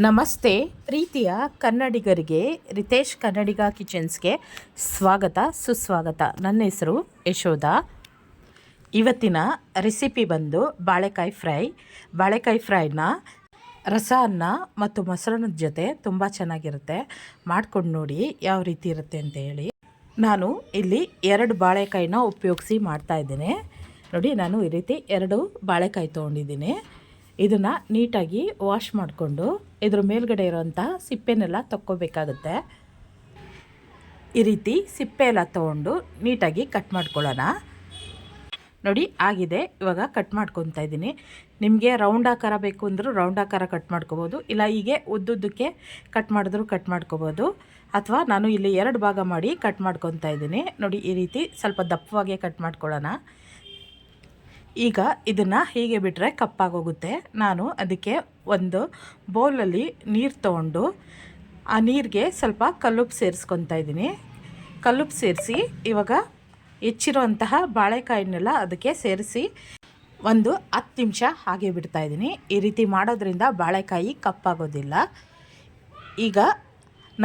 ನಮಸ್ತೆ ಪ್ರೀತಿಯ ಕನ್ನಡಿಗರಿಗೆ ರಿತೇಶ್ ಕನ್ನಡಿಗ ಕಿಚನ್ಸ್ಗೆ ಸ್ವಾಗತ ಸುಸ್ವಾಗತ. ನನ್ನ ಹೆಸರು ಯಶೋಧ. ಇವತ್ತಿನ ರೆಸಿಪಿ ಬಂದು ಬಾಳೆಕಾಯಿ ಫ್ರೈನ ರಸ ಅನ್ನ ಮತ್ತು ಮೊಸರನ್ನದ ಜೊತೆ ತುಂಬ ಚೆನ್ನಾಗಿರುತ್ತೆ. ಮಾಡ್ಕೊಂಡು ನೋಡಿ ಯಾವ ರೀತಿ ಇರುತ್ತೆ ಅಂತ ಹೇಳಿ. ನಾನು ಇಲ್ಲಿ 2 ಬಾಳೆಕಾಯಿನ ಉಪಯೋಗಿಸಿ ಮಾಡ್ತಾಯಿದ್ದೇನೆ. ನೋಡಿ, ನಾನು ಈ ರೀತಿ 2 ಬಾಳೆಕಾಯಿ ತೊಗೊಂಡಿದ್ದೀನಿ. ಇದನ್ನು ನೀಟಾಗಿ ವಾಶ್ ಮಾಡಿಕೊಂಡು ಇದ್ರ ಮೇಲ್ಗಡೆ ಇರೋಂಥ ಸಿಪ್ಪೆನೆಲ್ಲ ತಕ್ಕೋಬೇಕಾಗುತ್ತೆ. ಈ ರೀತಿ ಸಿಪ್ಪೆ ಎಲ್ಲ ತೊಗೊಂಡು ನೀಟಾಗಿ ಕಟ್ ಮಾಡ್ಕೊಳ್ಳೋಣ. ನೋಡಿ, ಆಗಿದೆ. ಇವಾಗ ಕಟ್ ಮಾಡ್ಕೊತಾ ಇದ್ದೀನಿ. ನಿಮಗೆ ರೌಂಡ್ ಆಕಾರ ಬೇಕು ಅಂದರೂ ರೌಂಡ್ ಆಕಾರ ಕಟ್ ಮಾಡ್ಕೋಬೋದು, ಇಲ್ಲ ಹೀಗೆ ಉದ್ದುದ್ದಕ್ಕೆ ಕಟ್ ಮಾಡಿದ್ರು ಕಟ್ ಮಾಡ್ಕೋಬೋದು. ಅಥವಾ ನಾನು ಇಲ್ಲಿ 2 ಭಾಗ ಮಾಡಿ ಕಟ್ ಮಾಡ್ಕೊತಾ ಇದ್ದೀನಿ. ನೋಡಿ, ಈ ರೀತಿ ಸ್ವಲ್ಪ ದಪ್ಪವಾಗೇ ಕಟ್ ಮಾಡ್ಕೊಳ್ಳೋಣ. ಈಗ ಇದನ್ನು ಹೀಗೆ ಬಿಟ್ಟರೆ ಕಪ್ಪಾಗೋಗುತ್ತೆ. ನಾನು ಅದಕ್ಕೆ ಒಂದು ಬೌಲಲ್ಲಿ ನೀರು ತೊಗೊಂಡು ಆ ನೀರಿಗೆ ಸ್ವಲ್ಪ ಕಲ್ಲುಪ್ಪು ಸೇರಿಸ್ಕೊತಾ ಇದ್ದೀನಿ. ಕಲ್ಲುಪ್ಪು ಸೇರಿಸಿ ಇವಾಗ ಹೆಚ್ಚಿರುವಂತಹ ಬಾಳೆಕಾಯಿನೆಲ್ಲ ಅದಕ್ಕೆ ಸೇರಿಸಿ ಒಂದು 10 ನಿಮಿಷ ಹಾಗೆ ಬಿಡ್ತಾಯಿದ್ದೀನಿ. ಈ ರೀತಿ ಮಾಡೋದ್ರಿಂದ ಬಾಳೆಕಾಯಿ ಕಪ್ಪಾಗೋದಿಲ್ಲ. ಈಗ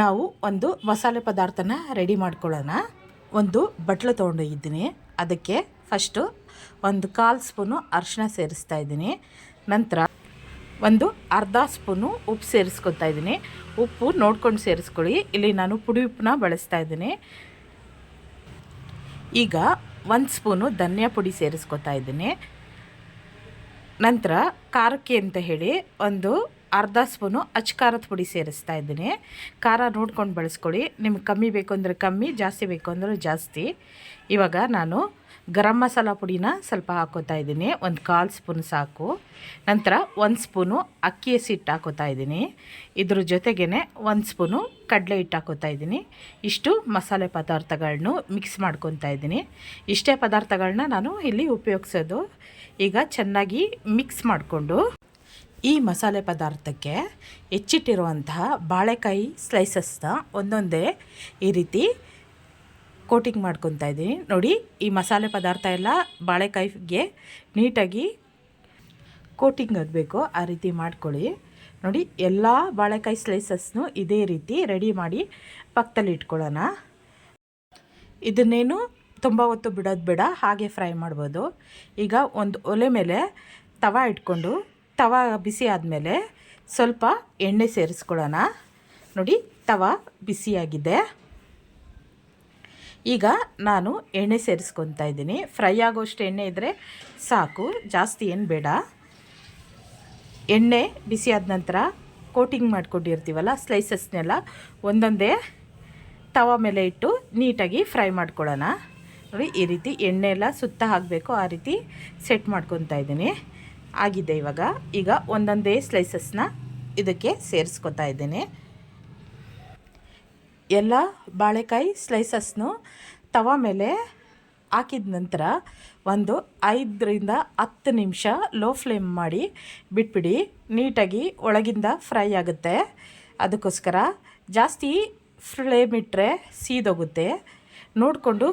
ನಾವು ಒಂದು ಮಸಾಲೆ ಪದಾರ್ಥನ ರೆಡಿ ಮಾಡ್ಕೊಳ್ಳೋಣ. ಒಂದು ಬಟ್ಲು ತೊಗೊಂಡಿದ್ದೀನಿ. ಅದಕ್ಕೆ ಫಸ್ಟು ಒಂದು 1/4 ಸ್ಪೂನು ಅರಿಶಿನ ಸೇರಿಸ್ತಾ ಇದ್ದೀನಿ. ನಂತರ ಒಂದು ಅರ್ಧ ಸ್ಪೂನು ಉಪ್ಪು ಸೇರಿಸ್ಕೊತಾ ಇದ್ದೀನಿ. ಉಪ್ಪು ನೋಡ್ಕೊಂಡು ಸೇರಿಸ್ಕೊಳ್ಳಿ. ಇಲ್ಲಿ ನಾನು ಪುಡಿ ಉಪ್ಪನ್ನ ಬಳಸ್ತಾ ಇದ್ದೀನಿ. ಈಗ 1 ಸ್ಪೂನು ಧನಿಯಾ ಪುಡಿ ಸೇರಿಸ್ಕೊತಾ ಇದ್ದೀನಿ. ನಂತರ ಖಾರಕ್ಕೆ ಅಂತ ಹೇಳಿ ಒಂದು ಅರ್ಧ ಸ್ಪೂನು ಅಚ್ಕಾರದ ಪುಡಿ ಸೇರಿಸ್ತಾ ಇದ್ದೀನಿ. ಖಾರ ನೋಡ್ಕೊಂಡು ಬಳಸ್ಕೊಳ್ಳಿ. ನಿಮ್ಗೆ ಕಮ್ಮಿ ಬೇಕು ಅಂದರೆ ಕಮ್ಮಿ, ಜಾಸ್ತಿ ಬೇಕು ಅಂದರೆ ಜಾಸ್ತಿ. ಇವಾಗ ನಾನು ಗರಂ ಮಸಾಲ ಪುಡಿನ ಸ್ವಲ್ಪ ಹಾಕೋತಾ ಇದ್ದೀನಿ. ಒಂದು 1/4 ಸ್ಪೂನ್ ಸಾಕು. ನಂತರ 1 ಸ್ಪೂನು ಅಕ್ಕಿ ಹಸಿಟ್ಟು ಹಾಕೋತಾ ಇದ್ದೀನಿ. ಇದ್ರ ಜೊತೆಗೇ 1 ಸ್ಪೂನು ಕಡಲೆ ಹಿಟ್ಟು ಹಾಕೋತಾ ಇದ್ದೀನಿ. ಇಷ್ಟು ಮಸಾಲೆ ಪದಾರ್ಥಗಳನ್ನೂ ಮಿಕ್ಸ್ ಮಾಡ್ಕೊತಾ ಇದ್ದೀನಿ. ಇಷ್ಟೇ ಪದಾರ್ಥಗಳನ್ನ ನಾನು ಇಲ್ಲಿ ಉಪಯೋಗಿಸೋದು. ಈಗ ಚೆನ್ನಾಗಿ ಮಿಕ್ಸ್ ಮಾಡಿಕೊಂಡು ಈ ಮಸಾಲೆ ಪದಾರ್ಥಕ್ಕೆ ಹೆಚ್ಚಿಟ್ಟಿರುವಂತಹ ಬಾಳೆಕಾಯಿ ಸ್ಲೈಸಸ್ನ ಒಂದೊಂದೇ ಈ ರೀತಿ ಕೋಟಿಂಗ್ ಮಾಡ್ಕೊತಾ ಇದ್ದೀನಿ. ನೋಡಿ, ಈ ಮಸಾಲೆ ಪದಾರ್ಥ ಎಲ್ಲ ಬಾಳೆಕಾಯಿಗೆ ನೀಟಾಗಿ ಕೋಟಿಂಗ್ ಆಗಬೇಕು. ಆ ರೀತಿ ಮಾಡ್ಕೊಳ್ಳಿ. ನೋಡಿ, ಎಲ್ಲ ಬಾಳೆಕಾಯಿ ಸ್ಲೈಸಸ್ನು ಇದೇ ರೀತಿ ರೆಡಿ ಮಾಡಿ ಪಕ್ಕದಲ್ಲಿ ಇಟ್ಕೊಳ್ಳೋಣ. ಇದನ್ನೇನು ತುಂಬ ಹೊತ್ತು ಬಿಡೋದು ಬೇಡ, ಹಾಗೆ ಫ್ರೈ ಮಾಡ್ಬೋದು. ಈಗ ಒಂದು ಒಲೆ ಮೇಲೆ ತವ ಇಟ್ಕೊಂಡು ತವ ಬಿಸಿ ಆದಮೇಲೆ ಸ್ವಲ್ಪ ಎಣ್ಣೆ ಸೇರಿಸ್ಕೊಳ್ಳೋಣ. ನೋಡಿ, ತವ ಬಿಸಿಯಾಗಿದೆ. ಈಗ ನಾನು ಎಣ್ಣೆ ಸೇರಿಸ್ಕೊತಾ ಇದ್ದೀನಿ. ಫ್ರೈ ಆಗೋಷ್ಟು ಎಣ್ಣೆ ಇದ್ದರೆ ಸಾಕು, ಜಾಸ್ತಿ ಏನು ಬೇಡ. ಎಣ್ಣೆ ಬಿಸಿ ಆದ ನಂತರ ಕೋಟಿಂಗ್ ಮಾಡ್ಕೊಂಡಿರ್ತೀವಲ್ಲ ಸ್ಲೈಸಸ್ನೆಲ್ಲ ಒಂದೊಂದೇ ತವ ಮೇಲೆ ಇಟ್ಟು ನೀಟಾಗಿ ಫ್ರೈ ಮಾಡ್ಕೊಳ್ಳೋಣ. ನೋಡಿ, ಈ ರೀತಿ ಎಣ್ಣೆ ಎಲ್ಲ ಸುತ್ತ ಹಾಕಬೇಕು, ಆ ರೀತಿ ಸೆಟ್ ಮಾಡ್ಕೊತಾ ಇದ್ದೀನಿ. ಆಗಿದೆ. ಈಗ ಒಂದೊಂದೇ ಸ್ಲೈಸಸ್ನ ಇದಕ್ಕೆ ಸೇರಿಸ್ಕೊತಾ ಇದ್ದೀನಿ. ಎಲ್ಲ ಬಾಳೆಕಾಯಿ ಸ್ಲೈಸಸ್ನು ತವ ಮೇಲೆ ಹಾಕಿದ ನಂತರ ಒಂದು 5ರಿಂದ 10 ನಿಮಿಷ ಲೋ ಫ್ಲೇಮ್ ಮಾಡಿ ಬಿಟ್ಬಿಡಿ. ನೀಟಾಗಿ ಒಳಗಿಂದ ಫ್ರೈ ಆಗುತ್ತೆ. ಅದಕ್ಕೋಸ್ಕರ ಜಾಸ್ತಿ ಫ್ಲೇಮ್ ಇಟ್ಟರೆ ಸೀದೋಗುತ್ತೆ. ನೋಡಿಕೊಂಡು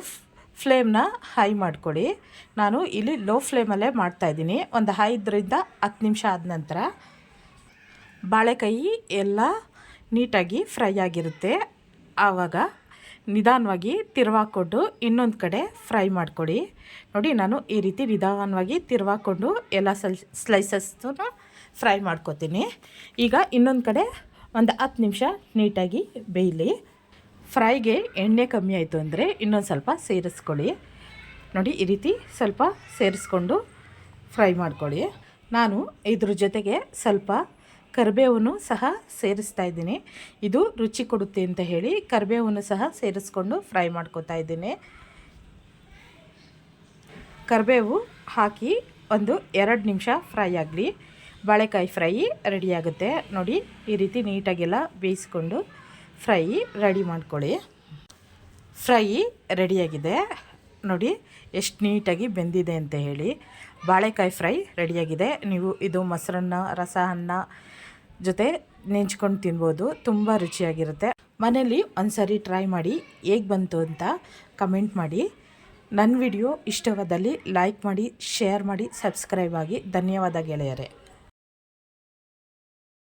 ಫ್ಲೇಮ್ನ ಹೈ ಮಾಡ್ಕೊಳ್ಳಿ. ನಾನು ಇಲ್ಲಿ ಲೋ ಫ್ಲೇಮಲ್ಲೇ ಮಾಡ್ತಾಯಿದ್ದೀನಿ. ಒಂದು 5ರಿಂದ 10 ನಿಮಿಷ ಆದ ನಂತರ ಬಾಳೆಕಾಯಿ ಎಲ್ಲ ನೀಟಾಗಿ ಫ್ರೈ ಆಗಿರುತ್ತೆ. ಆವಾಗ ನಿಧಾನವಾಗಿ ತಿರುವಾಕೊಂಡು ಇನ್ನೊಂದು ಕಡೆ ಫ್ರೈ ಮಾಡ್ಕೊಳ್ಳಿ. ನೋಡಿ, ನಾನು ಈ ರೀತಿ ನಿಧಾನವಾಗಿ ತಿರುವಾಕೊಂಡು ಎಲ್ಲ ಸ್ಲೈಸಸ್ಸು ಫ್ರೈ ಮಾಡ್ಕೊತೀನಿ. ಈಗ ಇನ್ನೊಂದು ಕಡೆ ಒಂದು 10 ನಿಮಿಷ ನೀಟಾಗಿ ಬೇಯಲಿ. ಫ್ರೈಗೆ ಎಣ್ಣೆ ಕಮ್ಮಿ ಆಯಿತು ಅಂದರೆ ಇನ್ನೊಂದು ಸ್ವಲ್ಪ ಸೇರಿಸ್ಕೊಳ್ಳಿ. ನೋಡಿ, ಈ ರೀತಿ ಸ್ವಲ್ಪ ಸೇರಿಸ್ಕೊಂಡು ಫ್ರೈ ಮಾಡ್ಕೊಳ್ಳಿ. ನಾನು ಇದ್ರ ಜೊತೆಗೆ ಸ್ವಲ್ಪ ಕರಿಬೇವನ್ನು ಸಹ ಸೇರಿಸ್ತಾ ಇದ್ದೀನಿ. ಇದು ರುಚಿ ಕೊಡುತ್ತೆ ಅಂತ ಹೇಳಿ ಕರಿಬೇವನ್ನು ಸಹ ಸೇರಿಸ್ಕೊಂಡು ಫ್ರೈ ಮಾಡ್ಕೊತಾ ಇದ್ದೀನಿ. ಕರಿಬೇವು ಹಾಕಿ ಒಂದು 2 ನಿಮಿಷ ಫ್ರೈ ಆಗಲಿ. ಬಾಳೆಕಾಯಿ ಫ್ರೈ ರೆಡಿಯಾಗುತ್ತೆ. ನೋಡಿ, ಈ ರೀತಿ ನೀಟಾಗೆಲ್ಲ ಬೇಯಿಸ್ಕೊಂಡು ಫ್ರೈ ರೆಡಿ ಮಾಡ್ಕೊಳ್ಳಿ. ಫ್ರೈ ರೆಡಿಯಾಗಿದೆ. ನೋಡಿ, ಎಷ್ಟು ನೀಟಾಗಿ ಬೆಂದಿದೆ ಅಂತ ಹೇಳಿ. ಬಾಳೆಕಾಯಿ ಫ್ರೈ ರೆಡಿಯಾಗಿದೆ. ನೀವು ಇದು ಮೊಸರನ್ನ, ರಸ ಅನ್ನ ಜೊತೆ ನೆಂಚ್ಕೊಂಡು ತಿನ್ಬೋದು. ತುಂಬ ರುಚಿಯಾಗಿರುತ್ತೆ. ಮನೇಲಿ ಒಂದ್ಸರಿ ಟ್ರೈ ಮಾಡಿ ಹೇಗೆ ಬಂತು ಅಂತ ಕಮೆಂಟ್ ಮಾಡಿ. ನನ್ನ ವಿಡಿಯೋ ಇಷ್ಟವಾದಲ್ಲಿ ಲೈಕ್ ಮಾಡಿ, ಶೇರ್ ಮಾಡಿ, ಸಬ್ಸ್ಕ್ರೈಬ್ ಆಗಿ. ಧನ್ಯವಾದ ಗೆಳೆಯರೇ.